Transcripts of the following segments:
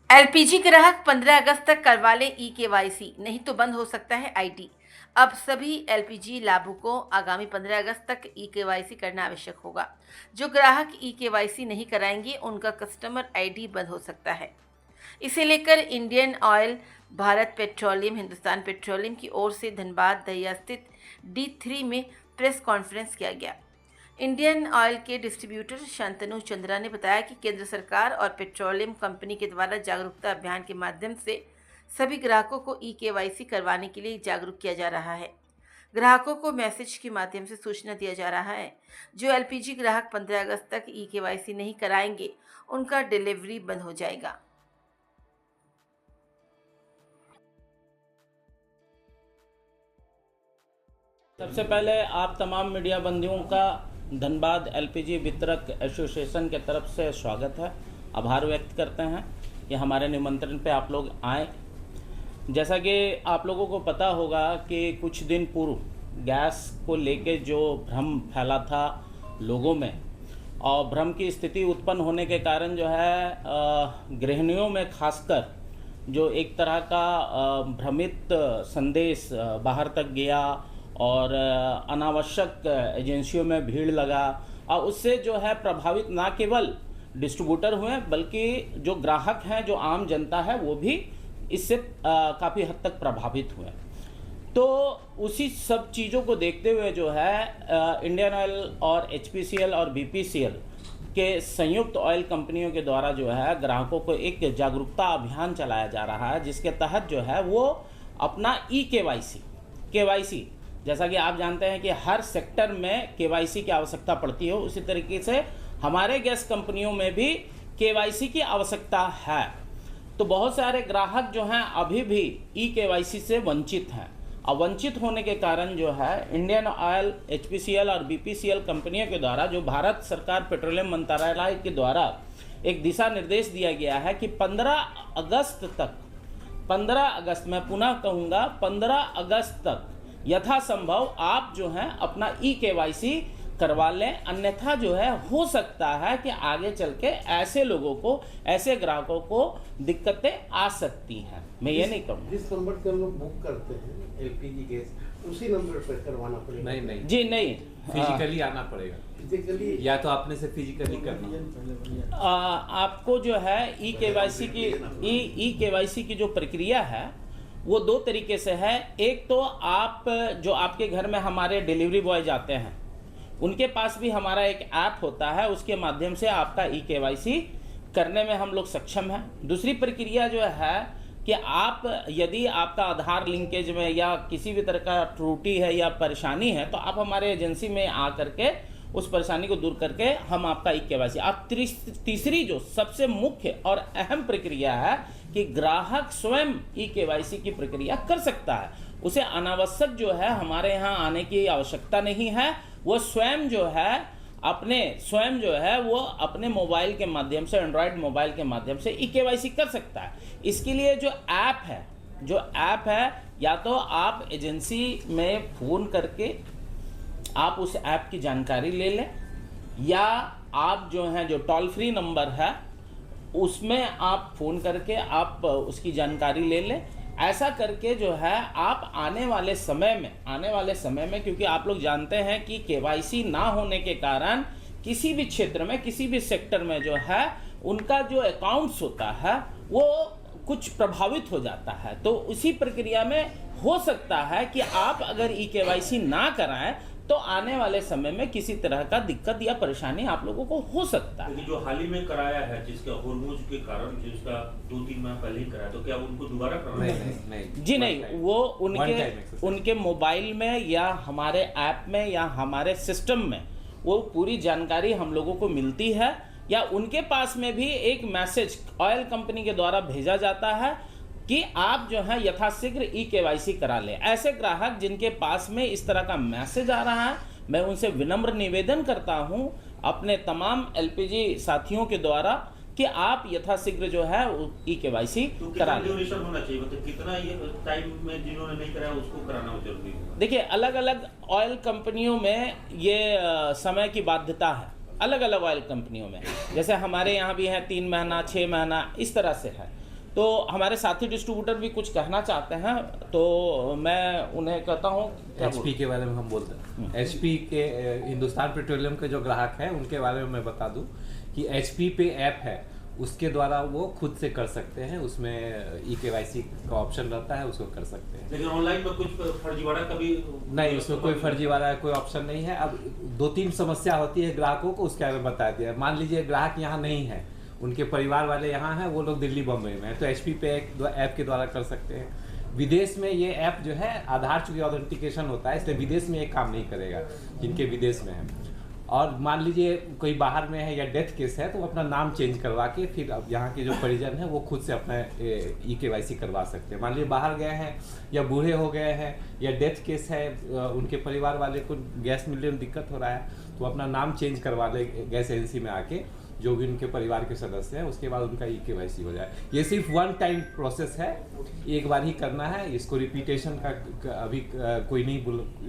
LPG ग्राहक 15 अगस्त तक करवा लें ई-केवाईसी, नहीं तो बंद हो सकता है आईडी। अब सभी एलपीजी लाभुकों आगामी 15 अगस्त तक ई-केवाईसी करना आवश्यक होगा। जो ग्राहक ई-केवाईसी नहीं कराएंगे उनका कस्टमर आईडी बंद हो सकता है। इसे लेकर Indian oil, Bharat petroleum, Hindustan petroleum की ओर से धनबाद दहिया स्थित D3 में प्रेस कॉन्फ्रेंस किया गया। इंडियन ऑयल के डिस्ट्रीब्यूटर शांतनु चंद्रा ने बताया कि केंद्र सरकार और पेट्रोलियम कंपनी के द्वारा जागरूकता अभियान के माध्यम से सभी ग्राहकों को ई-केवाईसी करवाने के लिए जागरूक किया जा रहा है। ग्राहकों को मैसेज के माध्यम से सूचना दिया जा रहा है। जो एलपीजी ग्राहक 15 अगस्त तक ई-केवाईसी नहीं कराएंगे उनका डिलीवरी बंद हो जाएगा। सबसे पहले आप तमाम मीडिया बंधुओं का धनबाद एलपीजी वितरक एसोसिएशन के तरफ से स्वागत है, आभार व्यक्त करते हैं कि हमारे निमंत्रण पे आप लोग आए। जैसा कि आप लोगों को पता होगा कि कुछ दिन पूर्व गैस को लेके जो भ्रम फैला था लोगों में, और भ्रम की स्थिति उत्पन्न होने के कारण जो है गृहिणियों में खासकर जो एक तरह का भ्रमित संदेश बाहर तक गया और अनावश्यक एजेंसियों में भीड़ लगा, और उससे जो है प्रभावित ना केवल डिस्ट्रीब्यूटर हुए बल्कि जो ग्राहक हैं, जो आम जनता है, वो भी इससे काफ़ी हद तक प्रभावित हुए। तो उसी सब चीज़ों को देखते हुए जो है इंडियन ऑयल और HPCL और BPCL के संयुक्त ऑयल कंपनियों के द्वारा जो है ग्राहकों को एक जागरूकता अभियान चलाया जा रहा है, जिसके तहत जो है वो अपना केवाईसी जैसा कि आप जानते हैं कि हर सेक्टर में केवाईसी की आवश्यकता पड़ती है, उसी तरीके से हमारे गैस कंपनियों में भी केवाईसी की आवश्यकता है। तो बहुत सारे ग्राहक जो हैं अभी भी ई-केवाईसी से वंचित हैं, और वंचित होने के कारण जो है इंडियन ऑयल, HPCL और BPCL कंपनियों के द्वारा जो भारत सरकार पेट्रोलियम मंत्रालय के द्वारा एक दिशा निर्देश दिया गया है कि 15 अगस्त मैं पुनः कहूँगा 15 अगस्त तक यथासंभव आप जो हैं अपना ई-केवाईसी करवा लें, अन्यथा जो है हो सकता है कि आगे चल के ऐसे लोगों को, ऐसे ग्राहकों को दिक्कतें आ सकती हैं। मैं ये नहीं कहूँगा जिस नंबर से हम लोग बुक करते हैं एलपीजी गैस, उसी नंबर पर करवाना पड़ेगा। नहीं जी नहीं, फिजिकली आना पड़ेगा, फिजिकली या तो आपने से फिजिकली करना। आपको जो है ई-केवाईसी की जो प्रक्रिया है वो दो तरीके से है। एक तो आप जो आपके घर में हमारे डिलीवरी बॉय जाते हैं उनके पास भी हमारा एक ऐप होता है, उसके माध्यम से आपका ई-केवाईसी करने में हम लोग सक्षम हैं। दूसरी प्रक्रिया जो है कि आप यदि आपका आधार लिंकेज में या किसी भी तरह का त्रुटि है या परेशानी है तो आप हमारे एजेंसी में आ करके उस परेशानी को दूर करके हम आपका ई-केवाईसी। आप तीसरी जो सबसे मुख्य और अहम प्रक्रिया है कि ग्राहक स्वयं ई-केवाईसी की प्रक्रिया कर सकता है, उसे अनावश्यक जो है हमारे यहाँ आने की आवश्यकता नहीं है। वो स्वयं जो है वो अपने मोबाइल के माध्यम से, एंड्रॉयड मोबाइल के माध्यम से ई-केवाईसी कर सकता है। इसके लिए जो ऐप है या तो आप एजेंसी में फ़ोन करके आप उस ऐप की जानकारी ले लें, या आप जो हैं जो टोल फ्री नंबर है उसमें आप फ़ोन करके आप उसकी जानकारी ले लें। ऐसा करके जो है आप आने वाले समय में क्योंकि आप लोग जानते हैं कि केवाईसी ना होने के कारण किसी भी क्षेत्र में, किसी भी सेक्टर में जो है उनका जो अकाउंट्स होता है वो कुछ प्रभावित हो जाता है। तो उसी प्रक्रिया में हो सकता है कि आप अगर ई-केवाईसी ना कराएं तो आने वाले समय में किसी तरह का दिक्कत या परेशानी आप लोगों को हो सकता है। जो हाल ही में कराया है, जिसका होर्मुज के कारण, जिसका 2-3 माह पहले ही कराया, तो क्या उनको दोबारा कराना है? नहीं जी नहीं, वो उनके मोबाइल में या हमारे ऐप में या हमारे सिस्टम में वो पूरी जानकारी हम लोगों को मिलती है, या उनके पास में भी एक मैसेज ऑयल कंपनी के द्वारा भेजा जाता है कि आप जो है यथाशीघ्र ई-केवाईसी करा लें। ऐसे ग्राहक जिनके पास में इस तरह का मैसेज आ रहा है, मैं उनसे विनम्र निवेदन करता हूं अपने तमाम एलपीजी साथियों के द्वारा कि आप यथाशीघ्र जो है ई-केवाईसी करा लें। ड्यूरेशन होना चाहिए, मतलब कितना ये टाइम में जिन्होंने नहीं कराया उसको कराना जरूरी है? देखिए, अलग अलग ऑयल कंपनियों में ये समय की बाध्यता है, अलग अलग ऑयल कंपनियों में। जैसे हमारे यहाँ भी है 3 महीना, 6 महीना, इस तरह से है। तो हमारे साथी डिस्ट्रीब्यूटर भी कुछ कहना चाहते हैं, तो मैं उन्हें कहता हूँ एचपी के बारे में हम बोलते हैं। एचपी के हिंदुस्तान पेट्रोलियम के जो ग्राहक हैं उनके बारे में मैं बता दूं कि एचपी पे ऐप है, उसके द्वारा वो खुद से कर सकते हैं, उसमें EKYC का ऑप्शन रहता है, उसको कर सकते हैं। लेकिन ऑनलाइन में कुछ फर्जीवाड़ा कभी नहीं, उसमें कोई फर्जीवाड़ा कोई ऑप्शन नहीं है। अब 2-3 समस्या होती है ग्राहकों को, उसके बारे में बता दिया। मान लीजिए ग्राहक यहाँ नहीं है, उनके परिवार वाले यहाँ हैं, वो लोग दिल्ली बम्बई में हैं, तो एचपी पे ऐप के द्वारा कर सकते हैं। विदेश में ये ऐप जो है आधार चूंकि ऑथेंटिकेशन होता है, इसलिए विदेश में ये काम नहीं करेगा जिनके विदेश में है। और मान लीजिए कोई बाहर में है या डेथ केस है, तो वो अपना नाम चेंज करवा के फिर अब यहाँ के जो परिजन हैं वो खुद से अपना EKYC करवा सकते हैं। मान लीजिए बाहर गए हैं या बूढ़े हो गए हैं या डेथ केस है, उनके परिवार वाले को गैस मिलने में दिक्कत हो रहा है, तो अपना नाम चेंज करवा ले गैस एजेंसी में आके, जो भी उनके परिवार के सदस्य हैं, उसके बाद उनका EKYC हो जाए। ये सिर्फ 1 टाइम प्रोसेस है, एक बार ही करना है। इसको रिपीटेशन का अभी कोई नहीं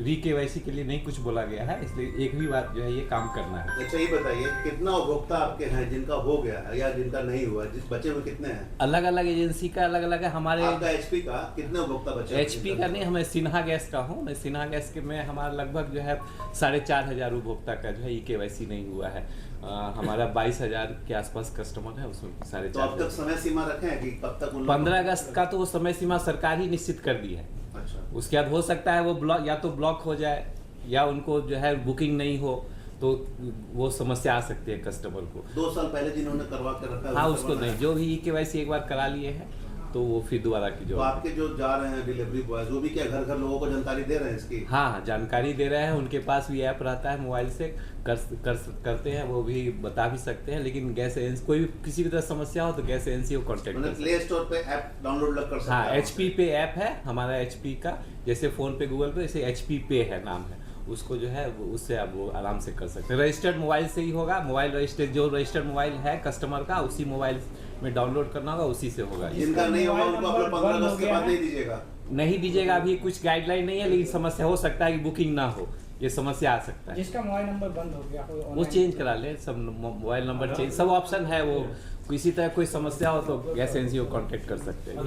ReKYC के लिए नहीं कुछ बोला गया है, इसलिए एक ही बार जो है ये काम करना है। अच्छा, ये बताइए कितना उपभोक्ता आपके हैं जिनका हो गया है या जिनका नहीं हुआ, जिस बचे हुए कितने हैं? अलग अलग एजेंसी का अलग अलग है। हमारे आपका एचपी का कितने उपभोक्ता बचे? एचपी का नहीं, हमें सिन्हा गैस का हूँ मैं। सिन्हा गैस के में हमारा लगभग जो है 4,500 उपभोक्ता का जो है EKYC नहीं हुआ है। हमारा 22,000 के आसपास कस्टमर है, उसमें 4,500। तो अब तक समय सीमा रखे हैं कि कब तक? 15 अगस्त का तो वो समय सीमा सरकार ही निश्चित कर दी है। अच्छा, उसके बाद हो सकता है वो ब्लॉक या तो ब्लॉक हो जाए या उनको जो है बुकिंग नहीं हो, तो वो समस्या आ सकती है कस्टमर को। 2 साल पहले जिन्होंने करवा के रखा है हाँ, उसको उसको करवाना नहीं, है। जो भी EKYC एक बार करा लिए हैं तो वो फिर दोबारा की तो जो आपके जो जा रहे हैं डिलीवरी बॉयज, वो भी क्या घर घर लोगों को जानकारी दे रहे हैं इसकी? हाँ, जानकारी दे रहे हैं। उनके पास भी ऐप रहता है, मोबाइल से करते हैं, वो भी बता भी सकते हैं। लेकिन गैस एजेंसी कोई भी किसी भी तरह समस्या हो तो गैस एजेंसी को कॉन्टेक्ट कर मतलब सकते प्ले स्टोर पे ऐप डाउनलोड कर सकते हैं। हैं? हाँ, एचपी पे ऐप है हमारा, एचपी का, जैसे फोन पे गूगल पे, जैसे एचपी पे है नाम है, उसको जो है उससे आप वो आराम से कर सकते हैं। रजिस्टर्ड मोबाइल से ही होगा, मोबाइल रजिस्टर्ड जो रजिस्टर्ड मोबाइल है कस्टमर का, उसी मोबाइल में डाउनलोड करना होगा, उसी से होगा। जिनका नहीं होगा उनको आप लोग 15 अगस्त के बाद नहीं दीजिएगा? नहीं दीजिएगा, अभी कुछ गाइडलाइन नहीं है, लेकिन समस्या हो सकता है कि बुकिंग ना हो, ये समस्या आ सकता है। जिसका मोबाइल नंबर बंद हो गया वो चेंज करा ले, सब मोबाइल नंबर चेंज, सब ऑप्शन है। वो किसी तरह कोई समस्या हो तो गैस एजेंसी को कांटेक्ट कर सकते हैं।